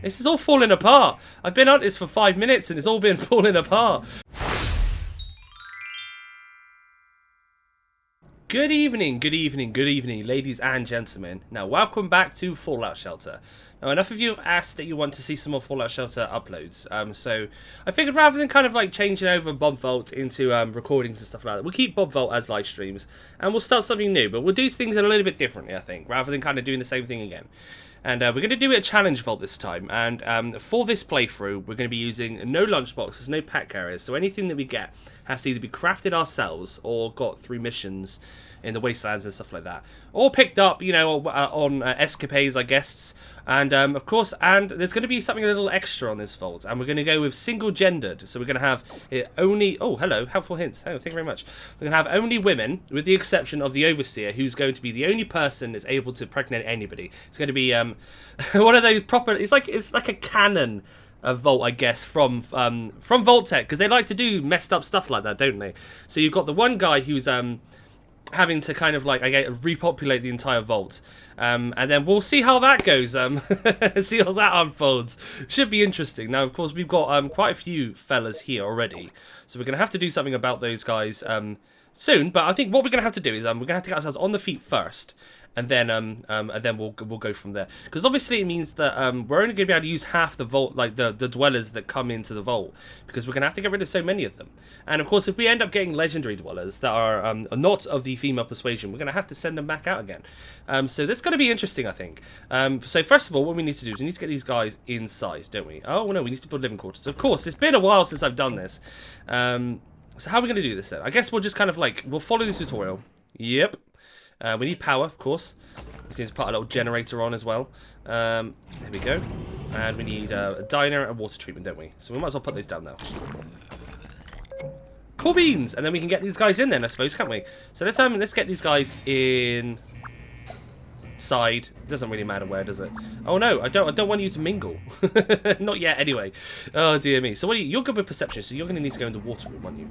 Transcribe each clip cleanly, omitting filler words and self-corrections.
This is all falling apart. I've been on this for 5 minutes and it's all been falling apart. Good evening, ladies and gentlemen. Now, welcome back to Fallout Shelter. Now, enough of you have asked that you want to see some more Fallout Shelter uploads. So, I figured rather than kind of like changing over Bob Vault into recordings and stuff like that, we'll keep Bob Vault as live streams, and we'll start something new. But we'll do things a little bit differently, I think, rather than kind of doing the same thing again. And we're going to do it a challenge vault this time. And for this playthrough, we're going to be using no lunchboxes, no pack carriers. So anything that we get has to either be crafted ourselves or got through missions in the wastelands and stuff like that, or picked up, you know, on escapades, I guess. And of course, and there's going to be something a little extra on this vault, and we're going to go with single-gendered. So we're going to have it only. Oh, hello, helpful hints. Oh, thank you very much. We're going to have only women, with the exception of the overseer, who's going to be the only person that's able to pregnate anybody. It's going to be one of those proper. It's like a canon. A vault, I guess, from Vault Tech, because they like to do messed up stuff like that, don't they? So you've got the one guy who's having to kind of like repopulate the entire vault, and then we'll see how that goes. See how that unfolds. Should be interesting. Now, of course, we've got quite a few fellas here already, so we're gonna have to do something about those guys soon. But I think what we're gonna have to do is we're gonna have to get ourselves on the feet first. And then we'll go from there, because obviously it means that we're only going to be able to use half the vault, like the dwellers that come into the vault, because we're going to have to get rid of so many of them. And of course, if we end up getting legendary dwellers that are not of the female persuasion, we're going to have to send them back out again. So that's going to be interesting, I think. So first of all, what we need to do is we need to get these guys inside, don't we? Oh no, we need to build living quarters. Of course, it's been a while since I've done this. So how are we going to do this then? I guess we'll just kind of like we'll follow the tutorial. Yep. We need power, of course. We need to put a little generator on as well. There we go. And we need a diner and water treatment, don't we? So we might as well put those down now. Cool beans! And then we can get these guys in then, I suppose, can't we? So let's get these guys inside. It doesn't really matter where, does it? Oh no, I don't want you to mingle. Not yet, anyway. Oh dear me. So you're good with perception, so you're going to need to go in the water room, aren't you?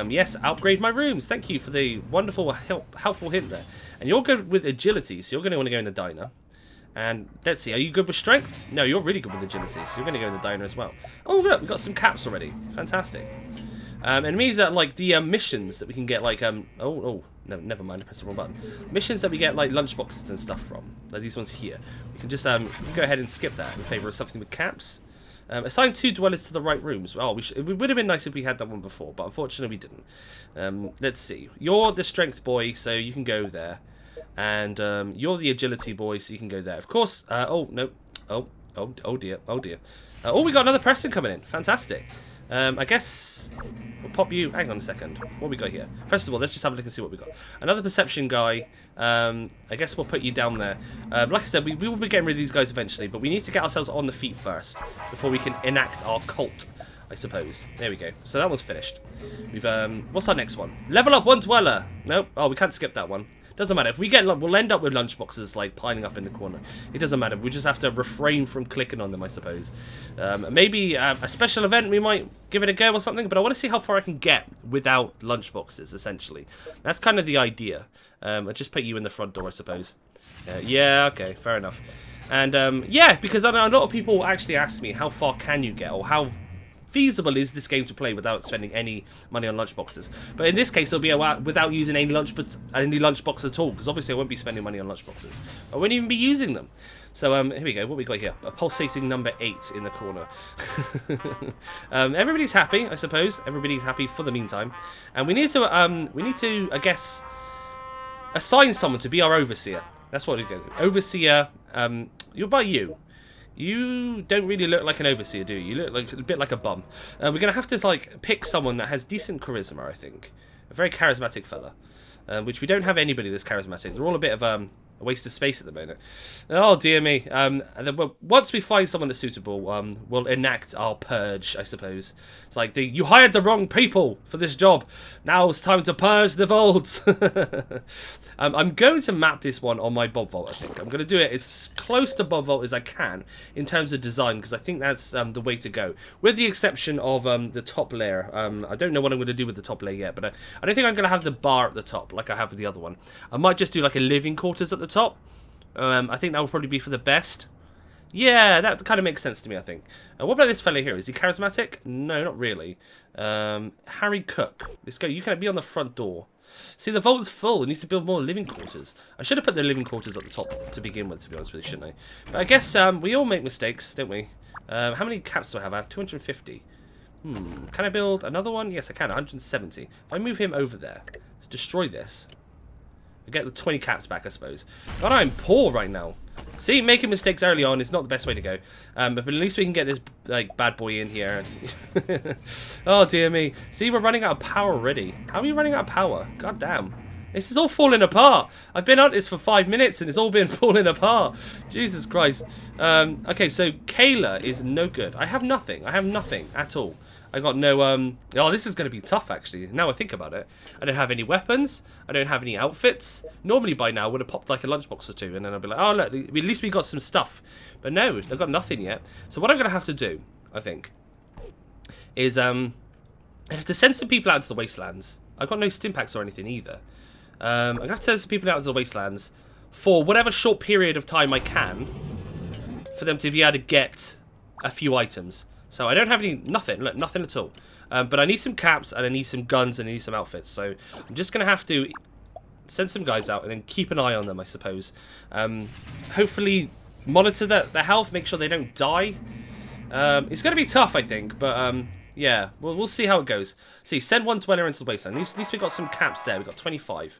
Yes, upgrade my rooms. Thank you for the wonderful, helpful hint there. And you're good with agility, so you're going to want to go in the diner. And let's see, are you good with strength? No, you're really good with agility, so you're going to go in the diner as well. Oh look, we've got some caps already. Fantastic. And it means that like the missions that we can get, like no, never mind, I pressed the wrong button. Missions that we get like lunchboxes and stuff from, like these ones here. We can just go ahead and skip that in favour of something with caps. Assign 2 dwellers to the right rooms. Oh, it would have been nice if we had that one before, but unfortunately we didn't. Let's see. You're the strength boy, so you can go there, and you're the agility boy, so you can go there. Of course. Oh no. Oh dear. Oh dear. Oh, we got another person coming in. Fantastic. I guess we'll pop you. Hang on a second. What we got here? First of all, let's just have a look and see what we got. Another perception guy. I guess we'll put you down there. Like I said, we will be getting rid of these guys eventually, but we need to get ourselves on the feet first before we can enact our cult, I suppose. There we go. So that one's finished. We've what's our next one? Level up 1 dweller. Nope. Oh, we can't skip that one. Doesn't matter. If we get, we'll end up with lunchboxes like piling up in the corner. It doesn't matter. We just have to refrain from clicking on them, I suppose. Maybe a special event, we might give it a go or something. But I want to see how far I can get without lunchboxes, essentially. That's kind of the idea. I'll just put you in the front door, I suppose. Yeah, okay, fair enough. And yeah, because a lot of people actually ask me how far can you get, or how feasible is this game to play without spending any money on lunchboxes. But in this case, it'll be without using any lunchbox at all, because obviously I won't be spending money on lunchboxes. I won't even be using them. So here we go. What we got here? A pulsating number 8 in the corner. Everybody's happy, I suppose. Everybody's happy for the meantime. And we need to I guess, assign someone to be our overseer. That's what we're going to do. Overseer. You're by you. You don't really look like an overseer, do you? You look like a bit like a bum. We're going to have to like pick someone that has decent charisma, I think. A very charismatic fella. Which we don't have anybody that's charismatic. They're all a bit of a waste of space at the moment. Oh dear me. And then, once we find someone that's suitable, we'll enact our purge, I suppose. It's like you hired the wrong people for this job. Now it's time to purge the vaults. I'm going to map this one on my Bob Vault, I think. I'm going to do it as close to Bob Vault as I can in terms of design, because I think that's the way to go. With the exception of the top layer. I don't know what I'm going to do with the top layer yet, but I don't think I'm going to have the bar at the top like I have with the other one. I might just do like a living quarters at the top. I think that will probably be for the best. Yeah, that kind of makes sense to me, I think. What about this fella here? Is he charismatic? No, not really. Harry Cook. Let's go. You can be on the front door. See, the vault's full. It needs to build more living quarters. I should have put the living quarters at the top to begin with, to be honest with you, shouldn't I? But I guess we all make mistakes, don't we? How many caps do I have? I have 250. Can I build another one? Yes, I can. 170. If I move him over there, let's destroy this. I get the 20 caps back, I suppose. God, I'm poor right now. See, making mistakes early on is not the best way to go. But at least we can get this like bad boy in here. Oh, dear me. See, we're running out of power already. How are we running out of power? God damn. This is all falling apart. I've been at this for 5 minutes and it's all been falling apart. Jesus Christ. Okay, so Kayla is no good. I have nothing. I have nothing at all. I got no, oh, this is going to be tough, actually. Now I think about it. I don't have any weapons. I don't have any outfits. Normally, by now, I would have popped, like, a lunchbox or two, and then I'd be like, oh, look, at least we got some stuff. But no, I've got nothing yet. So what I'm going to have to do, I think, is, I have to send some people out to the wastelands. I've got no stim packs or anything, either. I'm going to have to send some people out to the wastelands for whatever short period of time I can for them to be able to get a few items. So I don't have nothing at all. But I need some caps, and I need some guns, and I need some outfits. So I'm just going to have to send some guys out and then keep an eye on them, I suppose. Hopefully monitor their health, make sure they don't die. It's going to be tough, I think, but yeah, we'll see how it goes. See, send one dweller into the wasteland. At least we got some caps there. We got 25.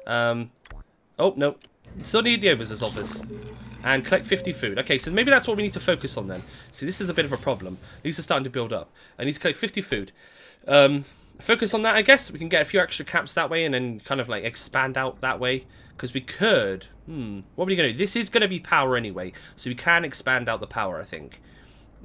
Oh, no. Still need the Overseer's office. And collect 50 food. Okay, so maybe that's what we need to focus on then. See, this is a bit of a problem. These are starting to build up. I need to collect 50 food. Focus on that, I guess. We can get a few extra caps that way and then kind of like expand out that way. Because we could... what are we going to do? This is going to be power anyway. So we can expand out the power, I think.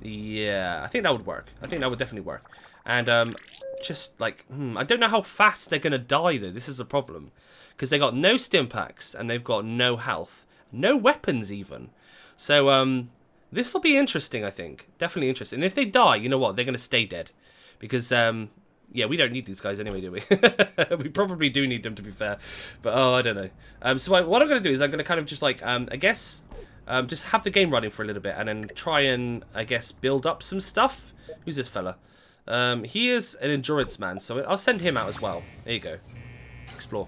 Yeah, I think that would work. I think that would definitely work. And just like... I don't know how fast they're going to die, though. This is the problem. Because they got no stim packs and they've got no health. No weapons, even. So, this will be interesting, I think. Definitely interesting. And if they die, you know what? They're going to stay dead. Because, yeah, we don't need these guys anyway, do we? We probably do need them, to be fair. But, oh, I don't know. So, what I'm going to do is I'm going to kind of just, like, I guess, just have the game running for a little bit. And then try and, I guess, build up some stuff. Who's this fella? He is an endurance man. So, I'll send him out as well. There you go. Explore.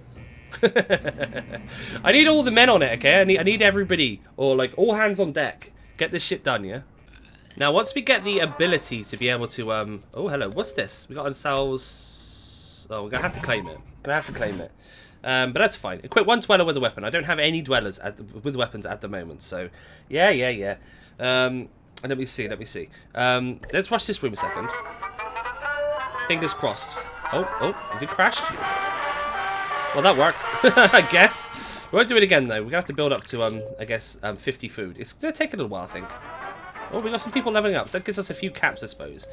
I need all the men on it, okay? I need everybody, or like all hands on deck. Get this shit done, yeah? Now, once we get the ability to be able to, oh, hello, what's this? We got ourselves... Oh, we're gonna have to claim it. But that's fine. Equip one dweller with a weapon. I don't have any dwellers with weapons at the moment, so... Yeah. And let me see. Let's rush this room a second. Fingers crossed. Oh, have it crashed? Well, that worked, I guess. We won't do it again, though. We're going to have to build up to, I guess, 50 food. It's going to take a little while, I think. Oh, we got some people leveling up. So that gives us a few caps, I suppose.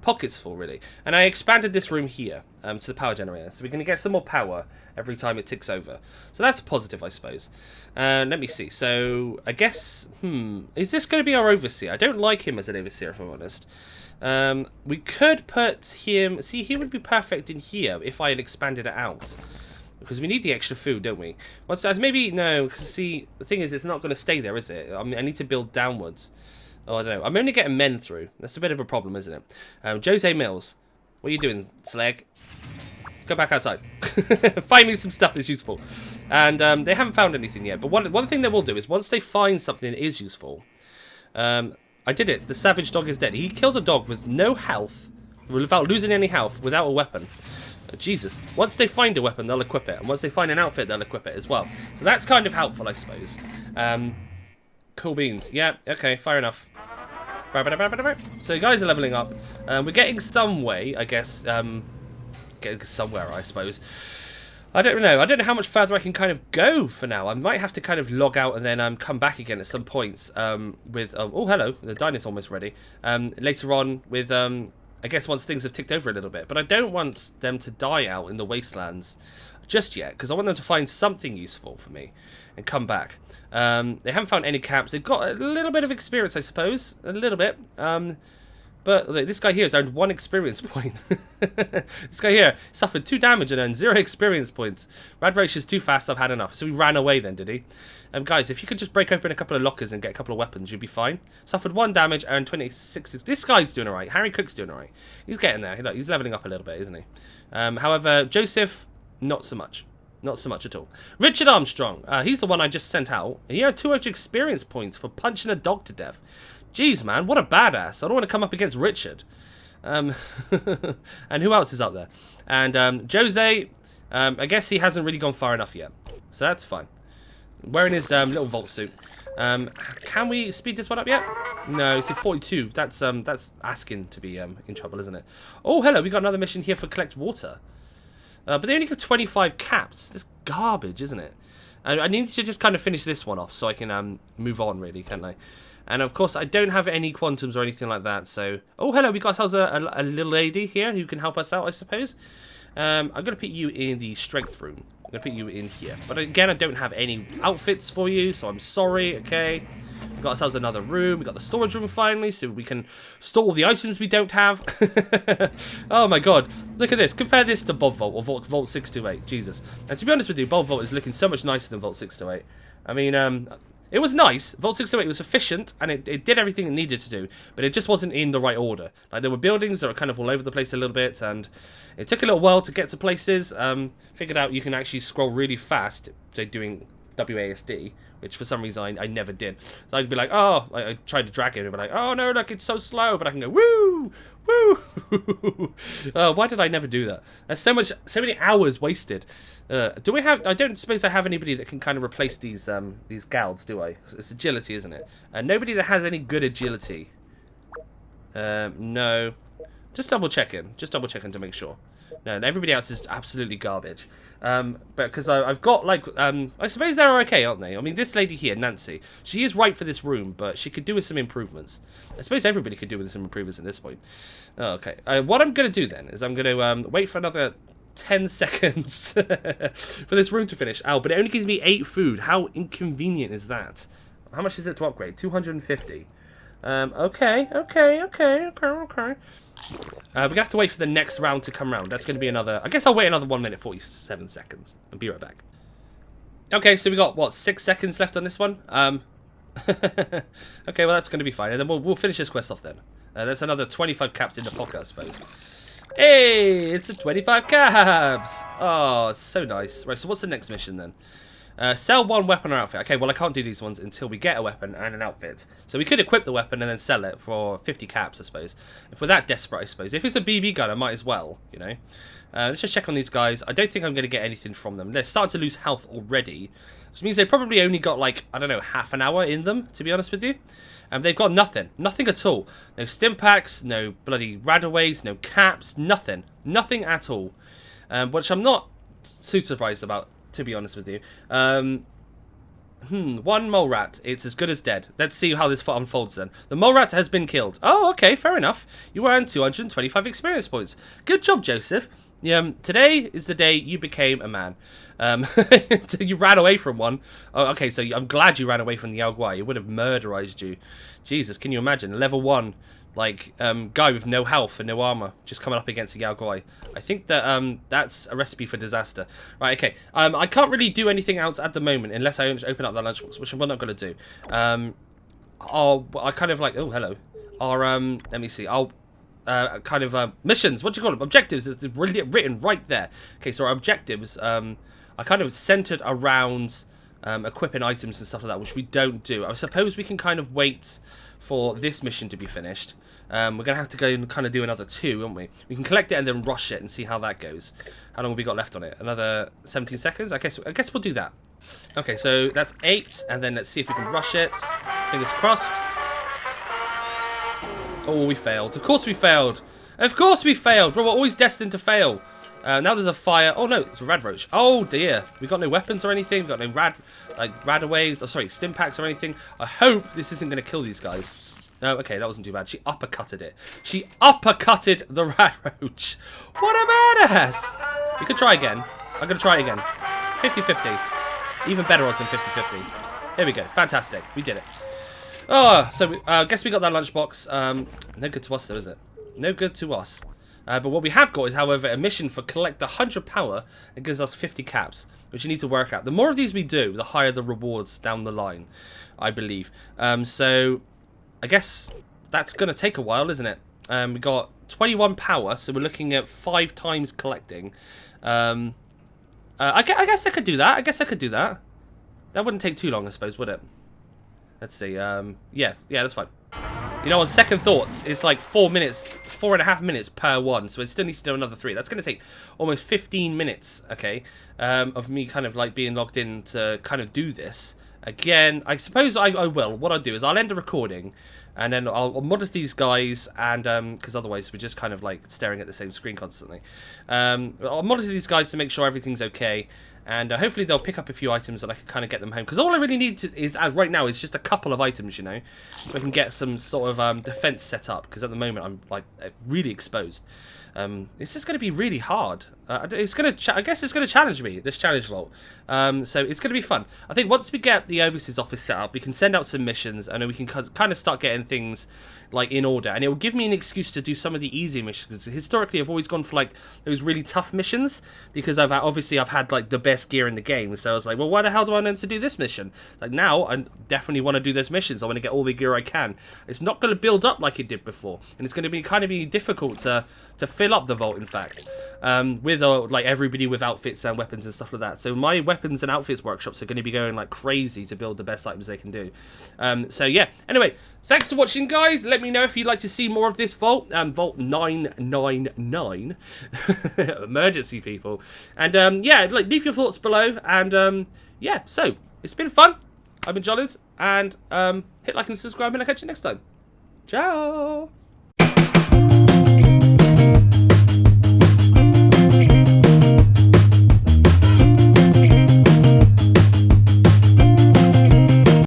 Pockets full, really. And I expanded this room here to the power generator. So we're going to get some more power every time it ticks over. So that's positive, I suppose. Let me see. So, I guess, is this going to be our overseer? I don't like him as an overseer, if I'm honest. We could put him... See, he would be perfect in here if I had expanded it out. Because we need the extra food, don't we? Maybe, no, because see, the thing is, it's not going to stay there, is it? I mean, I need to build downwards. Oh, I don't know. I'm only getting men through. That's a bit of a problem, isn't it? Jose Mills. What are you doing, Slag? Go back outside. Find me some stuff that's useful. And they haven't found anything yet. But one thing they will do is, once they find something that is useful... I did it. The savage dog is dead. He killed a dog with no health, without losing any health, without a weapon. Jesus. Once they find a weapon, they'll equip it. And once they find an outfit, they'll equip it as well. So that's kind of helpful, I suppose. Cool beans. Yeah, okay, fair enough. So you guys are leveling up. We're getting some way, I guess. Getting somewhere, I suppose. I don't know. I don't know how much further I can kind of go for now. I might have to kind of log out and then come back again at some points with... oh, hello. The dinosaur's almost ready. Later on with... I guess once things have ticked over a little bit. But I don't want them to die out in the wastelands just yet. Because I want them to find something useful for me. And come back. They haven't found any camps. They've got a little bit of experience, I suppose. A little bit. But like, this guy here has earned 1 experience point. This guy here suffered 2 damage and earned 0 experience points. Radroach is too fast, I've had enough. So he ran away then, did he? Guys, if you could just break open a couple of lockers and get a couple of weapons, you'd be fine. Suffered 1 damage, earned 26. This guy's doing alright. Harry Cook's doing alright. He's getting there. Look, he's leveling up a little bit, isn't he? However, Joseph, not so much. Not so much at all. Richard Armstrong, he's the one I just sent out. He had 200 experience points for punching a dog to death. Jeez, man, what a badass. I don't want to come up against Richard. And who else is up there? And Jose, I guess he hasn't really gone far enough yet. So that's fine. Wearing his little vault suit. Can we speed this one up yet? No, it's a 42. That's asking to be in trouble, isn't it? Oh, hello, we got another mission here for collect water. But they only got 25 caps. That's garbage, isn't it? I need to just kind of finish this one off so I can move on, really, can't I? And, of course, I don't have any quantums or anything like that, so... Oh, hello, we got ourselves a little lady here who can help us out, I suppose. I'm going to put you in the strength room. I'm going to put you in here. But, again, I don't have any outfits for you, so I'm sorry, okay? We've got ourselves another room. We've got the storage room, finally, so we can store all the items we don't have. Oh, my God. Look at this. Compare this to Bob Vault, or Vault 628. Jesus. And to be honest with you, Bob Vault is looking so much nicer than Vault 628. I mean, it was nice. Vault 628 was efficient, and it did everything it needed to do, but it just wasn't in the right order. Like, there were buildings that were kind of all over the place a little bit, and it took a little while to get to places. Figured out you can actually scroll really fast doing WASD, which for some reason I never did. So I'd be like, oh, I tried to drag it, and I'd be like, oh no, look, it's so slow, but I can go, woo, woo. Why did I never do that? There's so many hours wasted. Do we have? I don't suppose I have anybody that can kind of replace these guards, do I? It's agility, isn't it? Nobody that has any good agility. No. Just double checking to make sure. No, everybody else is absolutely garbage. But because I've got, like, I suppose they're okay, aren't they? I mean, this lady here, Nancy, she is right for this room, but she could do with some improvements. I suppose everybody could do with some improvements at this point. Oh, okay. What I'm going to do then is I'm going to wait for another 10 seconds for this room to finish. Oh, but it only gives me 8 food. How inconvenient is that? How much is it to upgrade? 250. Okay. We're going to have to wait for the next round to come round. That's going to be another... I guess I'll wait another 1 minute, 47 seconds. I'll be right back. Okay, so we got, what, 6 seconds left on this one? Okay, well, that's going to be fine. And then we'll finish this quest off then. There's another 25 caps in the pocket, I suppose. Hey, it's a 25 caps! Oh, it's so nice. Right, so what's the next mission then? Sell 1 weapon or outfit. Okay, well, I can't do these ones until we get a weapon and an outfit. So we could equip the weapon and then sell it for 50 caps, I suppose. If we're that desperate, I suppose. If it's a BB gun, I might as well, you know. Let's just check on these guys. I don't think I'm going to get anything from them. They're starting to lose health already. Which means they probably only got, like, I don't know, half an hour in them, to be honest with you. They've got nothing. Nothing at all. No stim packs, no bloody radaways, no caps, nothing. Nothing at all. Which I'm not too surprised about, to be honest with you. 1 mole rat. It's as good as dead. Let's see how this unfolds then. The mole rat has been killed. Oh, okay, fair enough. You earned 225 experience points. Good job, Joseph. Today is the day you became a man. You ran away from one. Oh, okay, so I'm glad you ran away from the Yaoguai. It would have murderized you. Jesus, can you imagine? Level 1, like, guy with no health and no armor just coming up against a Yaoguai. I think that that's a recipe for disaster. Right, okay. I can't really do anything else at the moment unless I open up that lunchbox, which I'm not going to do. I kind of like... Oh, hello. Let me see. Missions, what do you call them? Objectives is really written right there. Okay, so our objectives are kind of centered around equipping items and stuff like that, which we don't do. I suppose we can kind of wait for this mission to be finished. We're going to have to go and kind of do another 2, won't we? We can collect it and then rush it and see how that goes. How long have we got left on it? Another 17 seconds? I guess we'll do that. Okay, so that's 8, and then let's see if we can rush it. Fingers crossed. Oh, we failed. Of course we failed. Of course we failed. Bro, we're always destined to fail. Now there's a fire. Oh, no. It's a radroach. Oh, dear. We got no weapons or anything. We got no radaways. Oh, sorry, stim packs or anything. I hope this isn't going to kill these guys. No, okay, that wasn't too bad. She uppercutted it. She uppercutted the radroach. What a badass. We could try again. I'm going to try it again. 50-50. Even better odds than 50-50. Here we go. Fantastic. We did it. Oh, so I guess we got that lunchbox. No good to us, though, is it? No good to us. But what we have got is, however, a mission for collect 100 power that gives us 50 caps, which you need to work out. The more of these we do, the higher the rewards down the line, I believe. So I guess that's going to take a while, isn't it? We got 21 power, so we're looking at 5 times collecting. I guess I could do that. I guess I could do that. That wouldn't take too long, I suppose, would it? Let's see. Yeah, that's fine. You know, on second thoughts, it's like 4.5 minutes per one, so it still needs to do another 3. That's going to take almost 15 minutes, okay, of me kind of like being logged in to kind of do this. Again, I suppose I will. What I'll do is I'll end the recording, and then I'll monitor these guys, and because otherwise we're just kind of like staring at the same screen constantly. I'll monitor these guys to make sure everything's okay. And hopefully they'll pick up a few items that I can kind of get them home. Because all I really need is right now is just a couple of items, you know. So I can get some sort of defense set up. Because at the moment I'm like really exposed. It's just going to be really hard. It's going to, I guess it's going to challenge me, this challenge vault. So it's going to be fun. I think once we get the overseas office set up, we can send out some missions. And then we can kind of start getting things like in order. And it will give me an excuse to do some of the easy missions. Historically, I've always gone for like those really tough missions. Because I've had like the best gear in the game. So I was like, well, why the hell do I need to do this mission? Like now, I definitely want to do those missions. I want to get all the gear I can. It's not going to build up like it did before. And it's going to be kind of difficult to fill up the vault, in fact, with like everybody with outfits and weapons and stuff like that. So my weapons and outfits workshops are going to be going like crazy to build the best items they can do. So yeah, anyway, thanks for watching, guys. Let me know if you'd like to see more of this vault, Vault 999, emergency people. And yeah, like leave your thoughts below. And yeah, so it's been fun. I've been Jollins, and hit like and subscribe, and I'll catch you next time. Ciao.